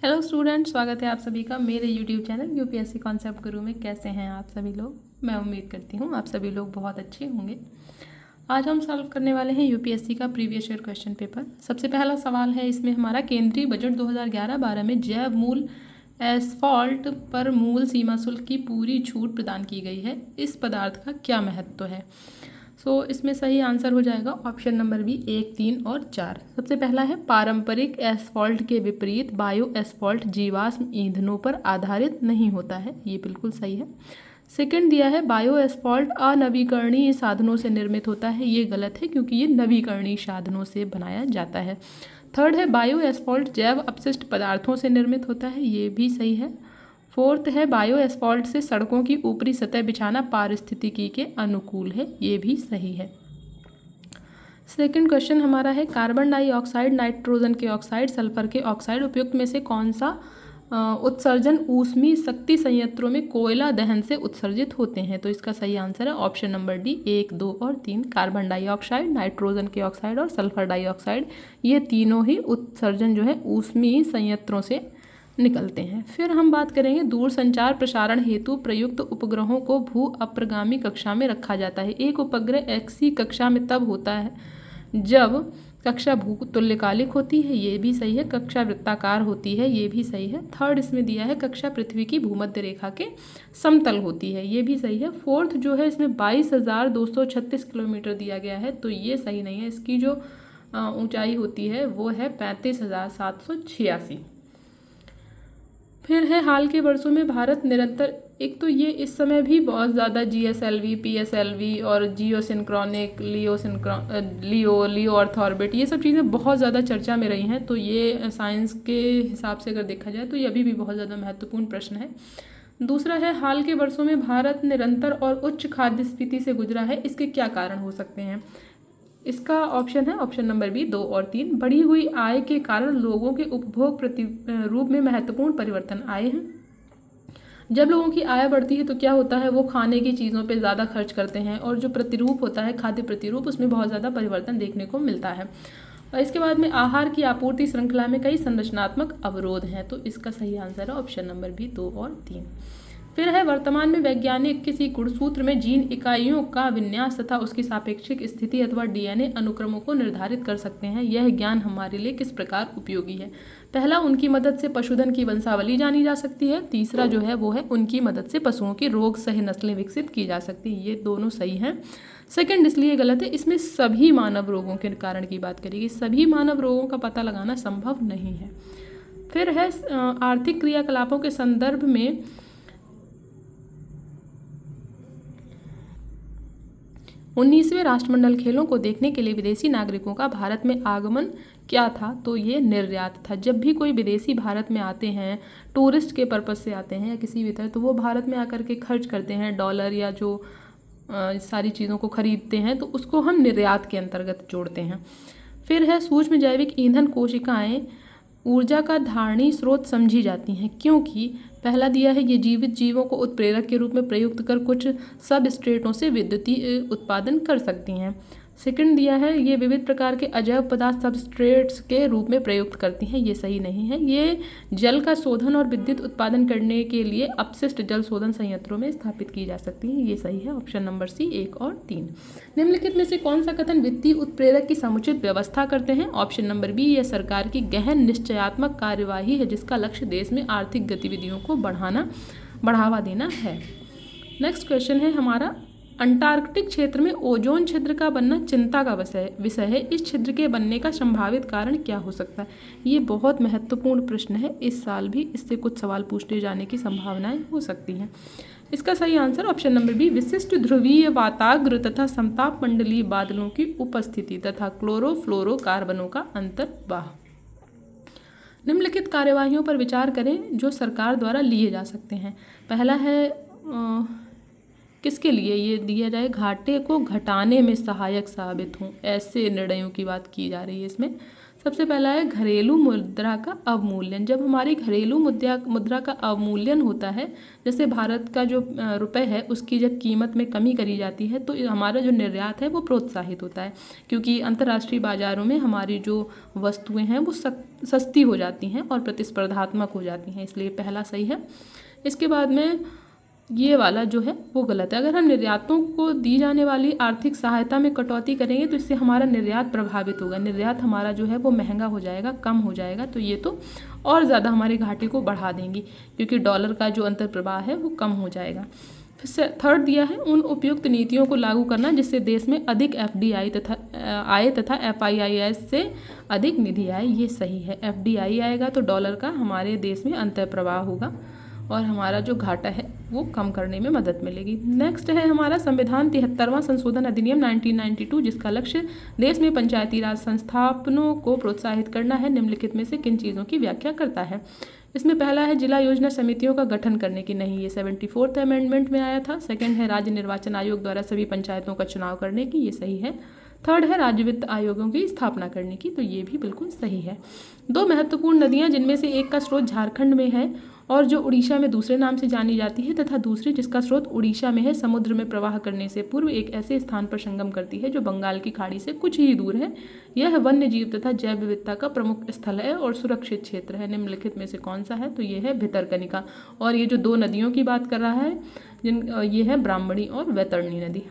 Hello student, स्वागत है आप सभी का मेरे यूट्यूब चैनल यूपीएससी कॉन्सेप्ट गुरु में। कैसे हैं आप सभी लोग? मैं उम्मीद करती हूँ आप सभी लोग बहुत अच्छे होंगे। आज हम सॉल्व करने वाले हैं यूपीएससी का प्रीवियस ईयर क्वेश्चन पेपर। सबसे पहला सवाल है इसमें हमारा, केंद्रीय बजट 2011-12 में जैव मूल एस्फॉल्ट पर मूल सीमा शुल्क की पूरी छूट प्रदान की गई है। इस पदार्थ का क्या महत्व है? इसमें सही आंसर हो जाएगा ऑप्शन नंबर बी 1, 3 और 4। सबसे पहला है, पारंपरिक एस्फॉल्ट के विपरीत बायो एस्फॉल्ट जीवाश्म ईंधनों पर आधारित नहीं होता है। ये बिल्कुल सही है। सेकंड दिया है, बायो एस्फॉल्ट अनवीकरणीय साधनों से निर्मित होता है। ये गलत है क्योंकि ये नवीकरणीय साधनों से बनाया जाता है। थर्ड है, बायो एस्फॉल्ट जैव अपशिष्ट पदार्थों से निर्मित होता है। ये भी सही है। फोर्थ है, बायो एस्फॉल्ट से सड़कों की ऊपरी सतह बिछाना पारिस्थितिकी के अनुकूल है। ये भी सही है। सेकंड क्वेश्चन हमारा है, कार्बन डाइऑक्साइड, नाइट्रोजन के ऑक्साइड, सल्फर के ऑक्साइड उपयुक्त में से कौन सा उत्सर्जन ऊष्मीय शक्ति संयंत्रों में कोयला दहन से उत्सर्जित होते हैं? तो इसका सही आंसर है ऑप्शन नंबर डी 1, 2 और 3। कार्बन डाइऑक्साइड, नाइट्रोजन के ऑक्साइड और सल्फर डाइऑक्साइड, ये तीनों ही उत्सर्जन जो है ऊष्मीय संयंत्रों से निकलते हैं। फिर हम बात करेंगे, दूरसंचार प्रसारण हेतु प्रयुक्त उपग्रहों को भू अप्रगामी कक्षा में रखा जाता है। एक उपग्रह एक्सी कक्षा में तब होता है जब कक्षा भू तुल्यकालिक होती है। ये भी सही है। कक्षा वृत्ताकार होती है। ये भी सही है। थर्ड इसमें दिया है, कक्षा पृथ्वी की भूमध्य रेखा के समतल होती है। ये भी सही है। फोर्थ जो है इसमें 22,236 किलोमीटर दिया गया है, तो ये सही नहीं है। इसकी जो ऊंचाई होती है वो है 35,786। फिर है, हाल के वर्षों में भारत निरंतर, एक तो ये इस समय भी बहुत ज़्यादा जीएसएलवी, पीएसएलवी और जियो सिंक्रोनिक, लियो अर्थ ऑर्बिट, ये सब चीज़ें बहुत ज़्यादा चर्चा में रही हैं। तो ये साइंस के हिसाब से अगर देखा जाए तो ये अभी भी बहुत ज़्यादा महत्वपूर्ण प्रश्न है। दूसरा है, हाल के वर्षों में भारत निरंतर और उच्च खाद्य स्फीति से गुजरा है। इसके क्या कारण हो सकते हैं? इसका ऑप्शन है ऑप्शन नंबर बी 2 और 3। बढ़ी हुई आय के कारण लोगों के उपभोग रूप में महत्वपूर्ण परिवर्तन आए हैं। जब लोगों की आय बढ़ती है तो क्या होता है, वो खाने की चीज़ों पे ज़्यादा खर्च करते हैं और जो प्रतिरूप होता है, खाद्य प्रतिरूप, उसमें बहुत ज़्यादा परिवर्तन देखने को मिलता है। और इसके बाद में आहार की आपूर्ति श्रृंखला में कई संरचनात्मक अवरोध हैं। तो इसका सही आंसर है ऑप्शन नंबर बी 2 और 3। फिर है, वर्तमान में वैज्ञानिक किसी गुणसूत्र में जीन इकाइयों का विन्यास तथा उसकी सापेक्षिक स्थिति अथवा डीएनए अनुक्रमों को निर्धारित कर सकते हैं। यह ज्ञान हमारे लिए किस प्रकार उपयोगी है? पहला, उनकी मदद से पशुधन की वंशावली जानी जा सकती है। तीसरा जो है वो है, उनकी मदद से पशुओं की रोग सही नस्लें विकसित की जा सकती हैं। ये दोनों सही हैं। सेकंड इसलिए गलत है, इसमें सभी मानव रोगों के कारण की बात करेगी। सभी मानव रोगों का पता लगाना संभव नहीं है। फिर है, आर्थिक क्रियाकलापों के संदर्भ में 19वें राष्ट्रमंडल खेलों को देखने के लिए विदेशी नागरिकों का भारत में आगमन क्या था? तो ये निर्यात था। जब भी कोई विदेशी भारत में आते हैं, टूरिस्ट के पर्पज़ से आते हैं या किसी भी तरह, तो वो भारत में आकर के खर्च करते हैं डॉलर या जो सारी चीज़ों को खरीदते हैं, तो उसको हम निर्यात के अंतर्गत जोड़ते हैं। फिर है, सूक्ष्म जैविक ईंधन कोशिकाएं ऊर्जा का धारणी स्रोत समझी जाती हैं क्योंकि, पहला दिया है, ये जीवित जीवों को उत्प्रेरक के रूप में प्रयुक्त कर कुछ सबस्ट्रेटों से विद्युतीय उत्पादन कर सकती हैं। सेकंड दिया है, ये विविध प्रकार के अजैव पदार्थ सबस्ट्रेट्स के रूप में प्रयुक्त करती हैं। ये सही नहीं है। ये जल का शोधन और विद्युत उत्पादन करने के लिए अपशिष्ट जल शोधन संयंत्रों में स्थापित की जा सकती हैं। ये सही है ऑप्शन नंबर सी 1 और 3। निम्नलिखित में से कौन सा कथन वित्तीय उत्प्रेरक की समुचित व्यवस्था करते हैं? ऑप्शन नंबर बी, यह सरकार की गहन निश्चयात्मक कार्यवाही है जिसका लक्ष्य देश में आर्थिक गतिविधियों को बढ़ावा देना है। नेक्स्ट क्वेश्चन है हमारा, अंटार्कटिक क्षेत्र में ओजोन छिद्र का बनना चिंता का विषय है। इस छिद्र के बनने का संभावित कारण क्या हो सकता है? ये बहुत महत्वपूर्ण प्रश्न है। इस साल भी इससे कुछ सवाल पूछे जाने की संभावनाएं हो सकती हैं। इसका सही आंसर ऑप्शन नंबर बी, विशिष्ट ध्रुवीय वाताग्र तथा समताप मंडलीय बादलों की उपस्थिति तथा क्लोरोफ्लोरोकार्बनों का अंतर्वाह। निम्नलिखित कार्यवाहियों पर विचार करें जो सरकार द्वारा लिए जा सकते हैं। पहला है, किसके लिए ये दिया जाए, घाटे को घटाने में सहायक साबित हों, ऐसे निर्णयों की बात की जा रही है इसमें। सबसे पहला है घरेलू मुद्रा का अवमूल्यन। जब हमारी घरेलू मुद्रा का अवमूल्यन होता है, जैसे भारत का जो रुपए है उसकी जब कीमत में कमी करी जाती है तो हमारा जो निर्यात है वो प्रोत्साहित होता है, क्योंकि अंतर्राष्ट्रीय बाज़ारों में हमारी जो वस्तुएं हैं वो सस्ती हो जाती हैं और प्रतिस्पर्धात्मक हो जाती हैं, इसलिए पहला सही है। इसके बाद में ये वाला जो है वो गलत है। अगर हम निर्यातों को दी जाने वाली आर्थिक सहायता में कटौती करेंगे तो इससे हमारा निर्यात प्रभावित होगा, निर्यात हमारा जो है वो महंगा हो जाएगा, कम हो जाएगा, तो ये तो और ज़्यादा हमारे घाटे को बढ़ा देंगी, क्योंकि डॉलर का जो अंतर प्रवाह है वो कम हो जाएगा। फिर थर्ड दिया है उन उपयुक्त नीतियों को लागू करना जिससे देश में अधिक FDI आए तथा FIIS से अधिक निधि आए। ये सही है, FDI आएगा तो डॉलर का हमारे देश में अंतर प्रवाह होगा और हमारा जो घाटा है वो कम करने में मदद मिलेगी। नेक्स्ट है हमारा संविधान 73वां संशोधन अधिनियम 1992, जिसका लक्ष्य देश में पंचायती राज संस्थापनों को प्रोत्साहित करना है, निम्नलिखित में से किन चीज़ों की व्याख्या करता है। इसमें पहला है जिला योजना समितियों का गठन करने की, नहीं, ये 74th अमेंडमेंट में आया था। सेकंड है राज्य निर्वाचन आयोग द्वारा सभी पंचायतों का चुनाव करने की, ये सही है। थर्ड है राज्य वित्त आयोगों की स्थापना करने की, तो ये भी बिल्कुल सही है। दो महत्वपूर्ण नदियाँ जिनमें से एक का स्रोत झारखंड में है और जो उड़ीसा में दूसरे नाम से जानी जाती है, तथा दूसरी जिसका स्रोत उड़ीसा में है, समुद्र में प्रवाह करने से पूर्व एक ऐसे स्थान पर संगम करती है जो बंगाल की खाड़ी से कुछ ही दूर है। यह वन्य जीव तथा जैव विविधता का प्रमुख स्थल है और सुरक्षित क्षेत्र है। निम्नलिखित में से कौन सा है, तो ये है भितरकनिका। और ये जो दो नदियों की बात कर रहा है ये है ब्राह्मणी और वैतरणी नदी।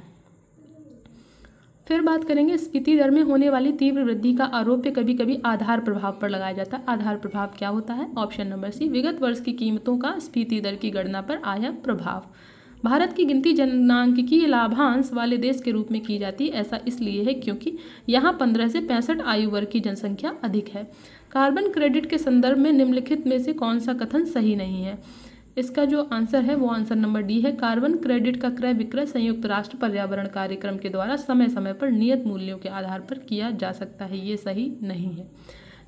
फिर बात करेंगे स्फीति दर में होने वाली तीव्र वृद्धि का आरोप कभी कभी आधार प्रभाव पर लगाया जाता है। आधार प्रभाव क्या होता है? ऑप्शन नंबर सी, विगत वर्ष की कीमतों का स्फीति दर की गणना पर आया प्रभाव। भारत की गिनती जननांकिकीय लाभांश वाले देश के रूप में की जाती है। ऐसा इसलिए है क्योंकि यहाँ 15 से 65 आयु वर्ग की जनसंख्या अधिक है। कार्बन क्रेडिट के संदर्भ में निम्नलिखित में से कौन सा कथन सही नहीं है? इसका जो आंसर है वो आंसर नंबर डी है। कार्बन क्रेडिट का क्रय विक्रय संयुक्त राष्ट्र पर्यावरण कार्यक्रम के द्वारा समय समय पर नियत मूल्यों के आधार पर किया जा सकता है, ये सही नहीं है।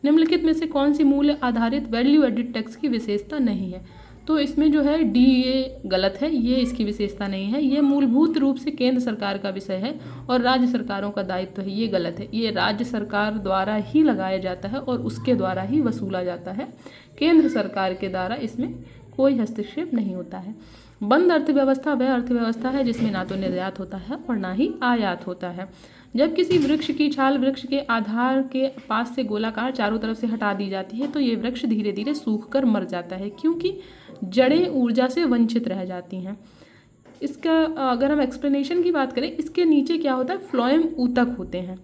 निम्नलिखित में से कौन सी मूल्य आधारित वैल्यू एडिड टैक्स की विशेषता नहीं है? तो इसमें जो है डी, ये गलत है, ये इसकी विशेषता नहीं है। ये मूलभूत रूप से केंद्र सरकार का विषय है और राज्य सरकारों का दायित्व है, ये गलत है। ये राज्य सरकार द्वारा ही लगाया जाता है और उसके द्वारा ही वसूला जाता है, केंद्र सरकार के द्वारा इसमें कोई हस्तक्षेप नहीं होता है। बंद अर्थव्यवस्था वह अर्थव्यवस्था है जिसमें ना तो निर्यात होता है और ना ही आयात होता है। जब किसी वृक्ष की छाल वृक्ष के आधार के पास से गोलाकार चारों तरफ से हटा दी जाती है तो ये वृक्ष धीरे धीरे सूख कर मर जाता है, क्योंकि जड़ें ऊर्जा से वंचित रह जाती हैं। इसका अगर हम एक्सप्लेनेशन की बात करें, इसके नीचे क्या होता है, फ्लोएम ऊतक होते हैं,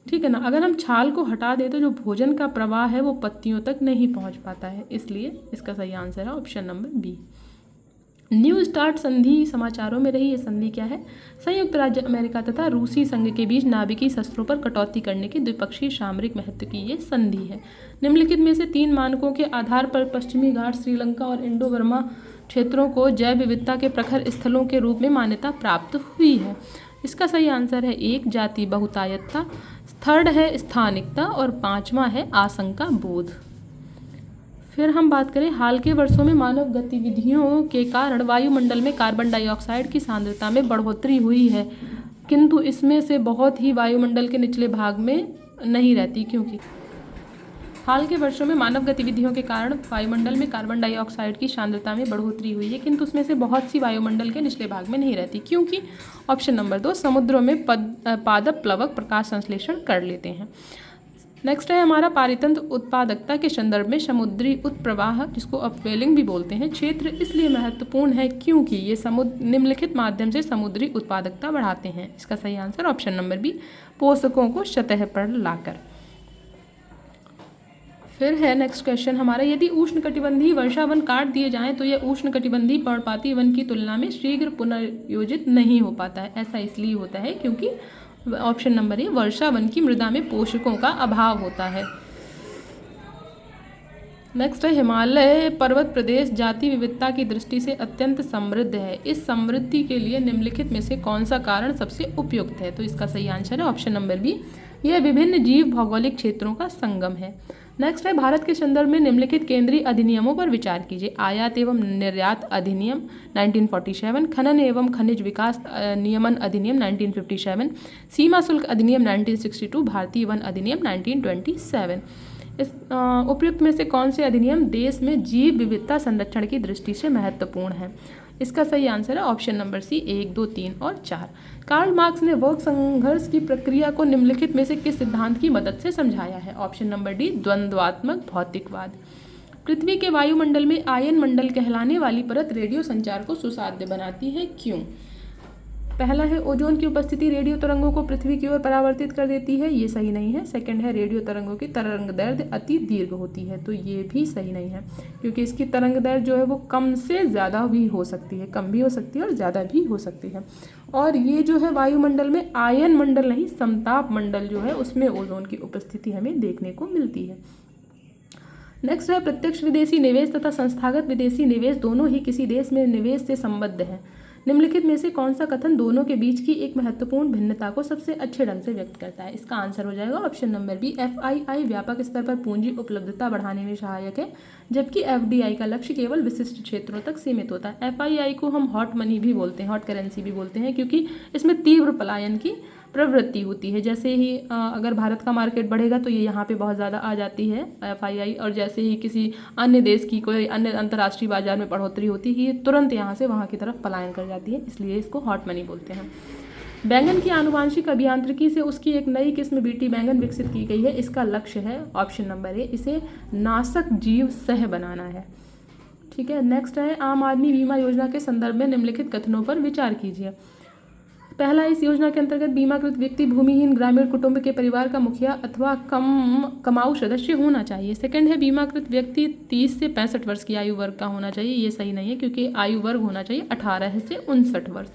ठीक है ना। अगर हम छाल को हटा दें तो जो भोजन का प्रवाह है वो पत्तियों तक नहीं पहुंच पाता है, इसलिए इसका सही आंसर है option number B. New start संधि समाचारों में रही, ये संधि क्या है? संयुक्त राज्य अमेरिका तथा रूसी संघ के बीच नाभिकीय शस्त्रों पर कटौती करने की द्विपक्षीय सामरिक महत्व की ये संधि है। निम्नलिखित में से 3 मानकों के आधार पर पश्चिमी घाट, श्रीलंका और इंडो बर्मा क्षेत्रों को जैव विविधता के प्रखर स्थलों के रूप में मान्यता प्राप्त हुई है। इसका सही आंसर है 1, जाति बहुतायतता, थर्ड है स्थानिकता और 5वां है आशंका बोध। फिर हम बात करें हाल के वर्षों में मानव गतिविधियों के कारण वायुमंडल में कार्बन डाइऑक्साइड की सांद्रता में बढ़ोतरी हुई है, किंतु इसमें से बहुत ही वायुमंडल के निचले भाग में नहीं रहती। क्योंकि हाल के वर्षों में मानव गतिविधियों के कारण वायुमंडल में कार्बन डाइऑक्साइड की सांद्रता में बढ़ोतरी हुई है, किंतु उसमें से बहुत सी वायुमंडल के निचले भाग में नहीं रहती, क्योंकि ऑप्शन नंबर 2, समुद्रों में पादप प्लवक प्रकाश संश्लेषण कर लेते हैं। नेक्स्ट है हमारा पारितंत्र उत्पादकता के संदर्भ में समुद्री उत्प्रवाह, जिसको अपवेलिंग भी बोलते हैं, क्षेत्र इसलिए महत्वपूर्ण है क्योंकि ये निम्नलिखित माध्यम से समुद्री उत्पादकता बढ़ाते हैं। इसका सही आंसर ऑप्शन नंबर बी, पोषकों को सतह पर लाकर। फिर है नेक्स्ट क्वेश्चन हमारा, यदि उष्णकटिबंधीय वर्षा वन काट दिए जाएं तो यह उष्णकटिबंधीय पर्णपाती वन की तुलना में शीघ्र पुनर्योजित नहीं हो पाता है। ऐसा इसलिए होता है क्योंकि ऑप्शन नंबर ए, वर्षा वन की मृदा में पोषकों का अभाव होता है। नेक्स्ट है हिमालय पर्वत प्रदेश जाति विविधता की दृष्टि से अत्यंत समृद्ध है। इस समृद्धि के लिए निम्नलिखित में से कौन सा कारण सबसे उपयुक्त है? तो इसका सही आंसर है ऑप्शन नंबर बी, यह विभिन्न जीव भौगोलिक क्षेत्रों का संगम है। नेक्स्ट है भारत के संदर्भ में निम्नलिखित केंद्रीय अधिनियमों पर विचार कीजिए। आयात एवं निर्यात अधिनियम 1947, खनन एवं खनिज विकास नियमन अधिनियम 1957, सीमा शुल्क अधिनियम 1962, भारतीय वन अधिनियम 1927। इस उपयुक्त में से कौन से अधिनियम देश में जीव विविधता संरक्षण की दृष्टि से महत्वपूर्ण है? इसका सही आंसर है ऑप्शन नंबर सी 1, 2, 3 और 4। कार्ल मार्क्स ने वर्ग संघर्ष की प्रक्रिया को निम्नलिखित में से किस सिद्धांत की मदद से समझाया है? ऑप्शन नंबर डी द्वंद्वात्मक भौतिकवाद। पृथ्वी के वायुमंडल में आयन मंडल कहलाने वाली परत रेडियो संचार को सुसाध्य बनाती है, क्यों? पहला है ओजोन की उपस्थिति रेडियो तरंगों को पृथ्वी की ओर परावर्तित कर देती है, ये सही नहीं है। सेकंड है रेडियो तरंगों की तरंग दैर्ध्य अति दीर्घ होती है, तो ये भी सही नहीं है, क्योंकि इसकी तरंग दैर्ध्य जो है वो कम से ज़्यादा भी हो सकती है, कम भी हो सकती है और ज़्यादा भी हो सकती है। और ये जो है वायुमंडल में आयन मंडल नहीं, समताप मंडल जो है उसमें ओजोन की उपस्थिति हमें देखने को मिलती है। नेक्स्ट है प्रत्यक्ष विदेशी निवेश तथा संस्थागत विदेशी निवेश दोनों ही किसी देश में निवेश से संबद्ध है। निम्नलिखित में से कौन सा कथन दोनों के बीच की एक महत्वपूर्ण भिन्नता को सबसे अच्छे ढंग से व्यक्त करता है? इसका आंसर हो जाएगा ऑप्शन नंबर बी FII व्यापक स्तर पर पूंजी उपलब्धता बढ़ाने में सहायक है, जबकि FDI का लक्ष्य केवल विशिष्ट क्षेत्रों तक सीमित होता है। FII को हम हॉट मनी भी बोलते हैं, हॉट करेंसी भी बोलते हैं, क्योंकि इसमें तीव्र पलायन की प्रवृत्ति होती है। जैसे ही अगर भारत का मार्केट बढ़ेगा तो ये यहाँ पे बहुत ज़्यादा आ जाती है FII, और जैसे ही किसी अन्य देश की कोई अन्य अंतर्राष्ट्रीय बाजार में बढ़ोतरी होती है ये तुरंत यहाँ से वहाँ की तरफ पलायन कर जाती है, इसलिए इसको हॉट मनी बोलते हैं। बैंगन की आनुवांशिक अभियांत्रिकी से उसकी एक नई किस्म बीटी बैंगन विकसित की गई है, इसका लक्ष्य है ऑप्शन नंबर ए इसे नाशक जीव सह बनाना है। ठीक है, नेक्स्ट है आम आदमी बीमा योजना के संदर्भ में निम्नलिखित कथनों पर विचार कीजिए। पहला, इस योजना के अंतर्गत बीमाकृत व्यक्ति भूमिहीन ग्रामीण कुटुंब के परिवार का मुखिया अथवा कम कमाऊ सदस्य होना चाहिए। सेकंड है बीमाकृत व्यक्ति 30 से 65 वर्ष की आयु वर्ग का होना चाहिए, ये सही नहीं है, क्योंकि आयु वर्ग होना चाहिए 18 से 59 वर्ष।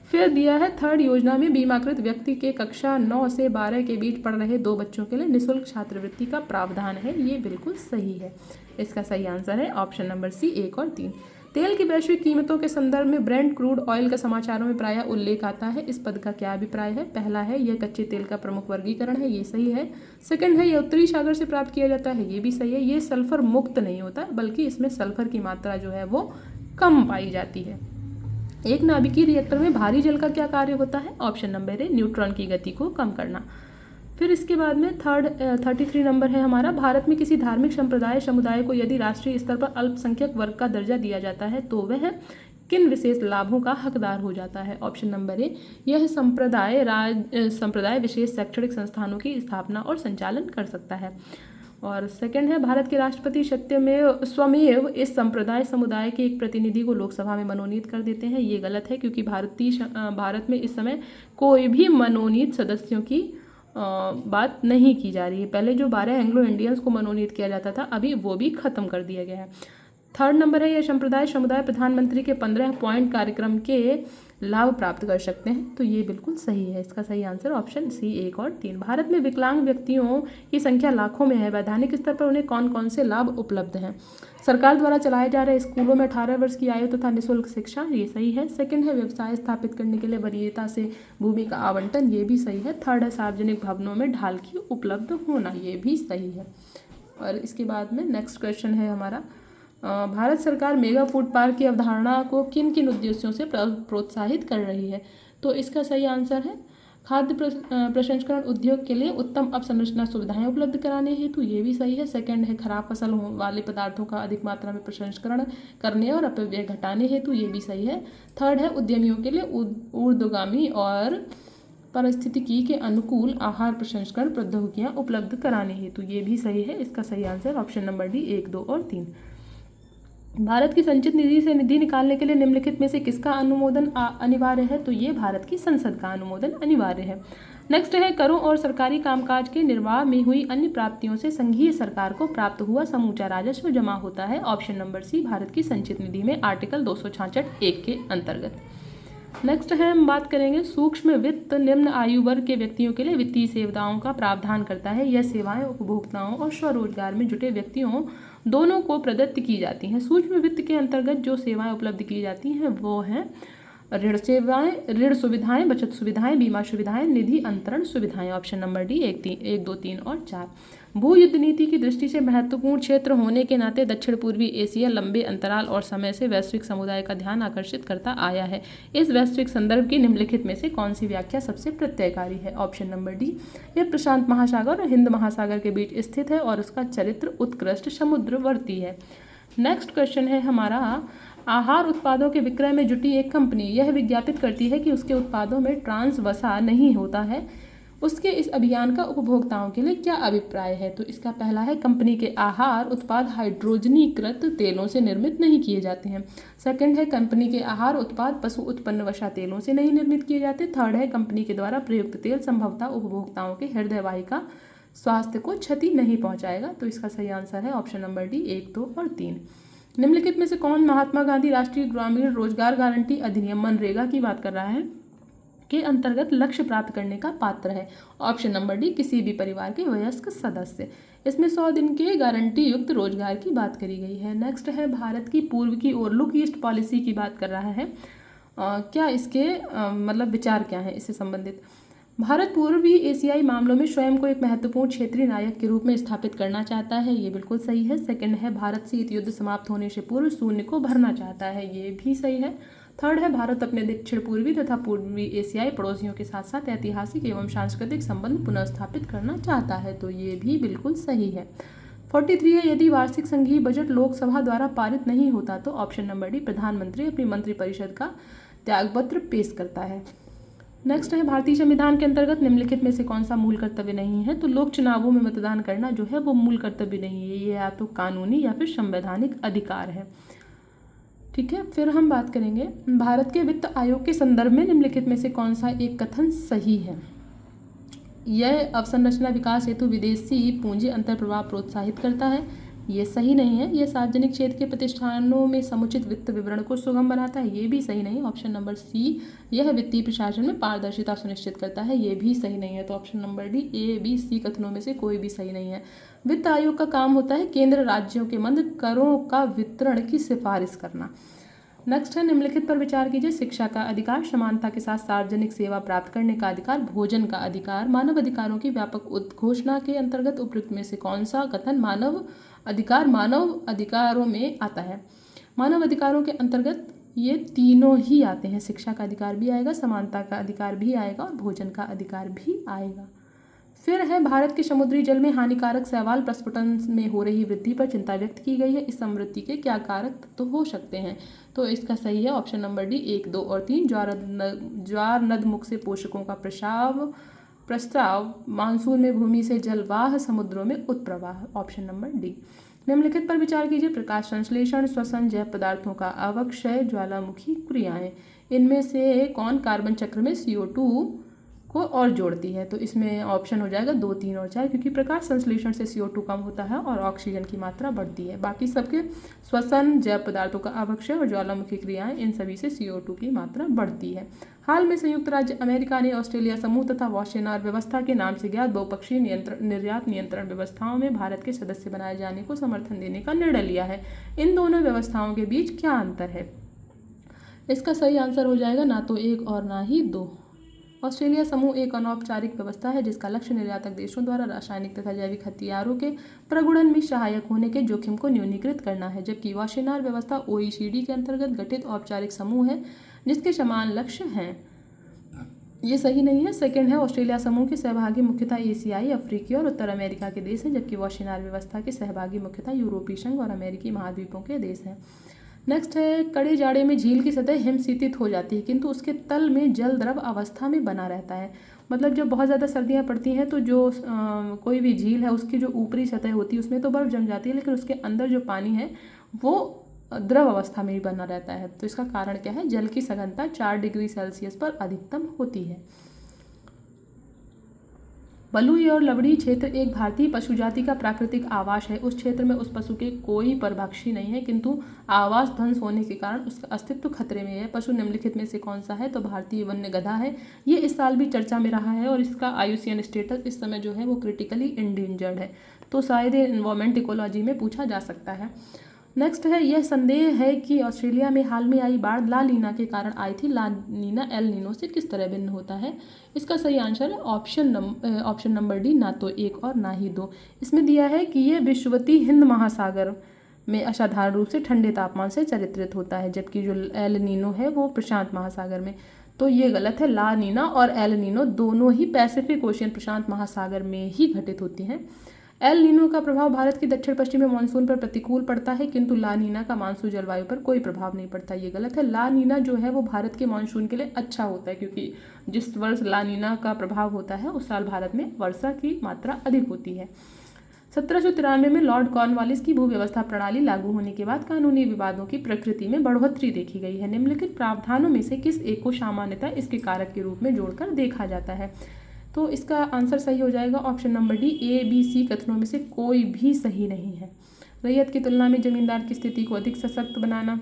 फिर दिया है थर्ड, योजना में बीमाकृत व्यक्ति के कक्षा 9 से 12 के बीच पढ़ रहे 2 बच्चों के लिए निःशुल्क छात्रवृत्ति का प्रावधान है, ये बिल्कुल सही है। इसका सही आंसर है ऑप्शन नंबर सी 1 और 3। तेल की वैश्विक कीमतों के संदर्भ में ब्रेंट क्रूड ऑयल का समाचारों में प्रायः उल्लेख आता है, इस पद का क्या अभिप्राय है? पहला है यह कच्चे तेल का प्रमुख वर्गीकरण है, ये सही है। सेकंड है यह उत्तरी सागर से प्राप्त किया जाता है, ये भी सही है। ये सल्फर मुक्त नहीं होता, बल्कि इसमें सल्फर की मात्रा जो है वो कम पाई जाती है। एक नाभिकीय रिएक्टर में भारी जल का क्या कार्य होता है? ऑप्शन नंबर ए न्यूट्रॉन की गति को कम करना। फिर इसके बाद में 33 नंबर है हमारा, भारत में किसी धार्मिक संप्रदाय समुदाय को यदि राष्ट्रीय स्तर पर अल्पसंख्यक वर्ग का दर्जा दिया जाता है तो वह किन विशेष लाभों का हकदार हो जाता है? ऑप्शन नंबर ए यह संप्रदाय विशेष शैक्षणिक संस्थानों की स्थापना और संचालन कर सकता है। और सेकंड है भारत के राष्ट्रपति स्वमेव इस संप्रदाय समुदाय के एक प्रतिनिधि को लोकसभा में मनोनीत कर देते हैं, ये गलत है, क्योंकि भारत में इस समय कोई भी मनोनीत सदस्यों की बात नहीं की जा रही है। पहले जो 12 एंग्लो इंडियंस को मनोनीत किया जाता था, अभी वो भी खत्म कर दिया गया है। थर्ड नंबर है यह संप्रदाय समुदाय प्रधानमंत्री के 15 पॉइंट कार्यक्रम के लाभ प्राप्त कर सकते हैं, तो ये बिल्कुल सही है। इसका सही आंसर ऑप्शन सी 1 और 3। भारत में विकलांग व्यक्तियों की संख्या लाखों में है, वैधानिक स्तर पर उन्हें कौन कौन से लाभ उपलब्ध हैं? सरकार द्वारा चलाए जा रहे स्कूलों में 18 वर्ष की आयु तथा निःशुल्क शिक्षा, ये सही है। सेकंड है व्यवसाय स्थापित करने के लिए वरीयता से भूमि का आवंटन, ये भी सही है। थर्ड है सार्वजनिक भवनों में ढाल की उपलब्ध होना, ये भी सही है। और इसके बाद में नेक्स्ट क्वेश्चन है हमारा, भारत सरकार मेगा फूड पार्क की अवधारणा को किन किन उद्देश्यों से प्रोत्साहित कर रही है? तो इसका सही आंसर है खाद्य प्रसंस्करण उद्योग के लिए उत्तम अवसंरचना सुविधाएं उपलब्ध कराने हेतु, ये भी सही है। सेकंड है खराब फसल वाले पदार्थों का अधिक मात्रा में प्रसंस्करण करने और अपव्यय घटाने हेतु, ये भी सही है। थर्ड है उद्यमियों के लिए ऊर्ध्वगामी और पारिस्थितिकी के अनुकूल आहार प्रसंस्करण प्रौद्योगिकियां उपलब्ध कराने हेतु, ये भी सही है। इसका सही आंसर ऑप्शन नंबर डी 1, 2 और 3। भारत की संचित निधि से निधि निकालने के लिए निम्नलिखित में से किसका अनुमोदन अनिवार्य है? तो ये भारत की संसद का अनुमोदन अनिवार्य है। नेक्स्ट है करों और सरकारी कामकाज के निर्वाह में हुई अन्य प्राप्तियों से संघीय सरकार को प्राप्त हुआ समूचा राजस्व जमा होता है। ऑप्शन नंबर सी भारत की संचित निधि में आर्टिकल 266(1) के अंतर्गत। नेक्स्ट है हम बात करेंगे सूक्ष्म वित्त निम्न आयु वर्ग के व्यक्तियों के लिए वित्तीय सेवाओं का प्रावधान करता है। यह सेवाएं उपभोक्ताओं और स्वरोजगार में जुटे व्यक्तियों दोनों को प्रदत्त की जाती हैं। सूक्ष्म वित्त के अंतर्गत जो सेवाएं उपलब्ध की जाती हैं वो हैं ऋण सेवाएं, ऋण सुविधाएं, बचत सुविधाएं, बीमा सुविधाएं, निधि अंतरण सुविधाएं। ऑप्शन नंबर डी 1, 2, 3 और 4। भू युद्ध नीति की दृष्टि से महत्वपूर्ण क्षेत्र होने के नाते दक्षिण पूर्वी एशिया लंबे अंतराल और समय से वैश्विक समुदाय का ध्यान आकर्षित करता आया है। इस वैश्विक संदर्भ की निम्नलिखित में से कौन सी व्याख्या सबसे प्रत्ययकारी है? ऑप्शन नंबर डी, यह प्रशांत महासागर और हिंद महासागर के बीच स्थित है और उसका चरित्र उत्कृष्ट समुद्रवर्ती है। नेक्स्ट क्वेश्चन है हमारा, आहार उत्पादों के विक्रय में जुटी एक कंपनी यह विज्ञापित करती है कि उसके उत्पादों में ट्रांस वसा नहीं होता है। उसके इस अभियान का उपभोक्ताओं के लिए क्या अभिप्राय है? तो इसका पहला है, कंपनी के आहार उत्पाद हाइड्रोजनीकृत तेलों से निर्मित नहीं किए जाते हैं। सेकंड है, कंपनी के आहार उत्पाद पशु उत्पन्न वसा तेलों से नहीं निर्मित किए जाते। थर्ड है, कंपनी के द्वारा प्रयुक्त तेल संभवतः उपभोक्ताओं के हृदय वाहिका स्वास्थ्य को क्षति नहीं पहुंचाएगा। तो इसका सही आंसर है ऑप्शन नंबर डी, 1, 2 और 3। निम्नलिखित में से कौन महात्मा गांधी राष्ट्रीय ग्रामीण रोजगार गारंटी अधिनियम मनरेगा की बात कर रहा है के अंतर्गत लक्ष्य प्राप्त करने का पात्र है? ऑप्शन नंबर डी, किसी भी परिवार के वयस्क सदस्य। इसमें 100 दिन के गारंटी युक्त रोजगार की बात करी गई है। नेक्स्ट है, भारत की पूर्व की ओर लुक ईस्ट पॉलिसी की बात कर रहा है। क्या इसके मतलब विचार क्या है इससे संबंधित? भारत पूर्वी एशियाई मामलों में स्वयं को एक महत्वपूर्ण क्षेत्रीय नायक के रूप में स्थापित करना चाहता है। ये बिल्कुल सही है। सेकंड है, भारत शीत युद्ध समाप्त होने से पूर्व शून्य को भरना चाहता है। ये भी सही है। थर्ड है, भारत अपने दक्षिण पूर्वी तथा पूर्वी एशियाई पड़ोसियों के साथ साथ ऐतिहासिक एवं सांस्कृतिक संबंध पुनः स्थापित करना चाहता है। तो ये भी बिल्कुल सही है। 43 है, यदि वार्षिक संघीय बजट लोकसभा द्वारा पारित नहीं होता तो ऑप्शन नंबर डी, प्रधानमंत्री अपनी मंत्रिपरिषद का त्यागपत्र पेश करता है। नेक्स्ट है, भारतीय संविधान के अंतर्गत निम्नलिखित में से कौन सा मूल कर्तव्य नहीं है? तो लोक चुनावों में मतदान करना जो है वो मूल कर्तव्य नहीं है। ये या तो कानूनी या फिर संवैधानिक अधिकार है। ठीक है, फिर हम बात करेंगे भारत के वित्त आयोग के संदर्भ में निम्नलिखित में से कौन सा एक कथन सही है? यह अवसंरचना विकास हेतु विदेशी पूंजी अंतर्प्रवाह प्रोत्साहित करता है। ये सही नहीं है। यह सार्वजनिक क्षेत्र के प्रतिष्ठानों में समुचित वित्त विवरण को सुगम बनाता है। ये भी सही नहीं। ऑप्शन नंबर सी, यह वित्तीय प्रशासन में पारदर्शिता सुनिश्चित करता है। ये भी सही नहीं है। तो option number D, A, B, C कथनों में से कोई भी सही नहीं है। वित्त आयोग का काम होता है केंद्र राज्यों के मध्य करों का वितरण की सिफारिश करना। नेक्स्ट है, निम्नलिखित पर विचार कीजिए। शिक्षा का अधिकार, समानता के साथ सार्वजनिक सेवा प्राप्त करने का अधिकार, भोजन का अधिकार, मानव अधिकारों की व्यापक उद्घोषणा के अंतर्गत उपयुक्त में से कौन सा कथन मानव अधिकारों में आता है? मानव अधिकारों के अंतर्गत ये तीनों ही आते हैं। शिक्षा का अधिकार भी आएगा, समानता का अधिकार भी आएगा और भोजन का अधिकार भी आएगा। फिर है, भारत के समुद्री जल में हानिकारक शैवाल प्रस्फुटन में हो रही वृद्धि पर चिंता व्यक्त की गई है। इस समृद्धि के क्या कारक तो हो सकते हैं? तो इसका सही है ऑप्शन नंबर डी, 1, 2 और 3। ज्वार नदमुख से पोषकों का प्रस्ताव, मानसून में भूमि से जलवाह, समुद्रों में उत्प्रवाह। Option number D. निम्नलिखित पर विचार कीजिए। प्रकाश संश्लेषण, श्वसन, जैव पदार्थों का अवक्षय, ज्वालामुखी क्रियाएं, इनमें से कौन कार्बन चक्र में CO2 को और जोड़ती है? तो इसमें ऑप्शन हो जाएगा 2, 3 और 4, क्योंकि प्रकाश संश्लेषण से CO2 कम होता है और ऑक्सीजन की मात्रा बढ़ती है। बाकी सबके श्वसन, जैव पदार्थों का अवक्षय और ज्वालामुखी क्रियाएं, इन सभी से CO2 की मात्रा बढ़ती है। हाल में संयुक्त राज्य अमेरिका ने ऑस्ट्रेलिया समूह तथा वाशेनार व्यवस्था के नाम से ज्ञात बहुपक्षीय निर्यात नियंत्रण व्यवस्थाओं में भारत के सदस्य बनाए जाने को समर्थन देने का निर्णय लिया है। इन दोनों व्यवस्थाओं के बीच क्या अंतर है? इसका सही आंसर हो जाएगा ना तो 1 और ना ही 2। ऑस्ट्रेलिया समूह एक अनौपचारिक व्यवस्था है जिसका लक्ष्य निर्यातक देशों द्वारा रासायनिक तथा जैविक हथियारों के प्रगुणन में सहायक होने के जोखिम को न्यूनीकृत करना है, जबकि वाशेनार व्यवस्था OECD के अंतर्गत गठित औपचारिक समूह है जिसके समान लक्ष्य हैं। ये सही नहीं है। सेकंड है, ऑस्ट्रेलिया समूह के सहभागी मुख्यतः एशियाई, अफ्रीकी और उत्तर अमेरिका के देश हैं, जबकि वाशेनार व्यवस्था के सहभागी मुख्यतः यूरोपीय संघ और अमेरिकी महाद्वीपों के देश हैं। नेक्स्ट है, कड़े जाड़े में झील की सतह हिमशीतित हो जाती है किंतु उसके तल में जल द्रव अवस्था में बना रहता है। मतलब जब बहुत ज़्यादा सर्दियाँ पड़ती हैं तो जो कोई भी झील है उसकी जो ऊपरी सतह होती है उसमें तो बर्फ़ जम जाती है, लेकिन उसके अंदर जो पानी है वो द्रव अवस्था में ही बना रहता है। तो इसका कारण क्या है? जल की सघनता 4 डिग्री सेल्सियस पर अधिकतम होती है। बलुई और लवणी क्षेत्र एक भारतीय पशु जाति का प्राकृतिक आवास है। उस क्षेत्र में उस पशु के कोई परभक्षी नहीं है किंतु आवास ध्वंस होने के कारण उसका अस्तित्व खतरे में है। पशु निम्नलिखित में से कौन सा है? तो भारतीय वन्य गधा है। ये इस साल भी चर्चा में रहा है और इसका IUCN स्टेटस इस समय जो है वो क्रिटिकली इंडेंजर्ड है। तो शायद ये एनवायरमेंट इकोलॉजी में पूछा जा सकता है। नेक्स्ट है, यह संदेह है कि ऑस्ट्रेलिया में हाल में आई बाढ़ ला नीना के कारण आई थी। ला नीना एल नीनो से किस तरह भिन्न होता है? इसका सही आंसर है ऑप्शन नंबर डी, ना तो एक और ना ही दो। इसमें दिया है कि यह विषुवती हिंद महासागर में असाधारण रूप से ठंडे तापमान से चरित्रित होता है, जबकि जो एल नीनो है वो प्रशांत महासागर में। तो ये गलत है। ला नीना और एल नीनो दोनों ही पैसिफिक ओशियन प्रशांत महासागर में ही घटित होती हैं। एल नीनो का प्रभाव भारत की दक्षिण पश्चिमी मानसून पर प्रतिकूल पड़ता है, किंतु ला नीना का मानसून जलवायु पर कोई प्रभाव नहीं पड़ता। ये गलत है। ला नीना जो है वो भारत के मानसून के लिए अच्छा होता है, क्योंकि जिस वर्ष ला नीना का प्रभाव होता है उस साल भारत में वर्षा की मात्रा अधिक होती है। 1793 में लॉर्ड कॉर्नवालिस की भूव्यवस्था प्रणाली लागू होने के बाद कानूनी विवादों की प्रकृति में बढ़ोतरी देखी गई है। निम्नलिखित प्रावधानों में से किस एक को सामान्यतः इसके कारक के रूप में जोड़कर देखा जाता है? तो इसका आंसर सही हो जाएगा option number D. A B C कथनों में से कोई भी सही नहीं है। रैयत की तुलना में जमींदार की स्थिति को अधिक सशक्त बनाना,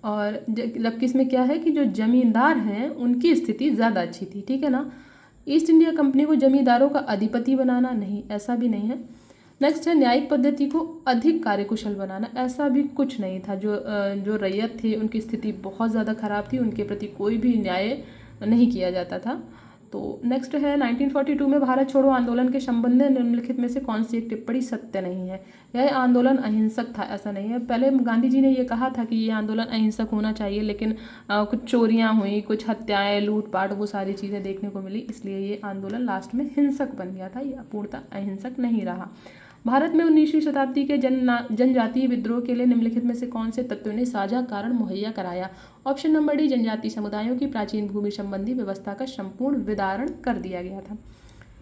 और जब किसमें क्या है कि जो जमींदार हैं उनकी स्थिति ज़्यादा अच्छी थी, ठीक है ना। ईस्ट इंडिया कंपनी को जमींदारों का अधिपति बनाना, नहीं, ऐसा भी नहीं है। नेक्स्ट है, न्यायिक पद्धति को अधिक कार्यकुशल बनाना, ऐसा भी कुछ नहीं था। जो रैयत थे उनकी स्थिति बहुत ज़्यादा खराब थी, उनके प्रति कोई भी न्याय नहीं किया जाता था। तो नेक्स्ट है, 1942 में भारत छोड़ो आंदोलन के संबंध में निम्नलिखित में से कौन सी एक टिप्पणी सत्य नहीं है? यह आंदोलन अहिंसक था, ऐसा नहीं है। पहले गांधी जी ने ये कहा था कि ये आंदोलन अहिंसक होना चाहिए, लेकिन कुछ चोरियां हुई, कुछ हत्याएं, लूटपाट, वो सारी चीज़ें देखने को मिली, इसलिए ये आंदोलन लास्ट में हिंसक बन गया था, ये पूर्णतः अहिंसक नहीं रहा। भारत में 19वीं शताब्दी के जनजातीय विद्रोह के लिए निम्नलिखित में से कौन से तत्वों ने साझा कारण मुहैया कराया? ऑप्शन नंबर डी, जनजातीय समुदायों की प्राचीन भूमि संबंधी व्यवस्था का संपूर्ण विदारण कर दिया गया था।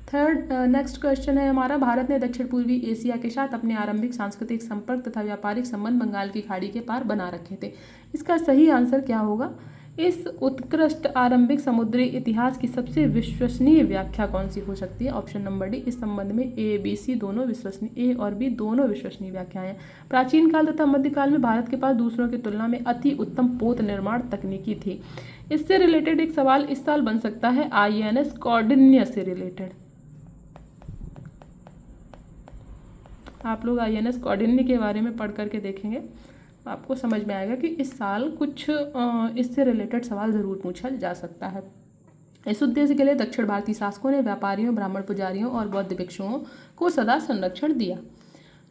थर्ड नेक्स्ट क्वेश्चन है हमारा, भारत ने दक्षिण पूर्वी एशिया के साथ अपने आरंभिक सांस्कृतिक संपर्क तथा व्यापारिक संबंध बंगाल की खाड़ी के पार बना रखे थे। इसका सही आंसर क्या होगा? इस उत्कृष्ट आरंभिक समुद्री इतिहास की सबसे विश्वसनीय व्याख्या कौन सी हो सकती है? Option number D. इस संबंध में ए बी सी दोनों विश्वसनीय, ए और बी दोनों विश्वसनीय व्याख्याएं। प्राचीन काल तथा मध्यकाल में भारत के पास दूसरों की तुलना में अति उत्तम पोत निर्माण तकनीकी थी। इससे रिलेटेड एक सवाल इस साल बन सकता है INS कौंडिन्य से रिलेटेड। आप लोग INS कौंडिन्य के बारे में पढ़ करके देखेंगे, आपको समझ में आएगा कि इस साल कुछ इससे रिलेटेड सवाल ज़रूर पूछा जा सकता है। इस उद्देश्य के लिए दक्षिण भारतीय शासकों ने व्यापारियों, ब्राह्मण पुजारियों और बौद्ध भिक्षुओं को सदा संरक्षण दिया।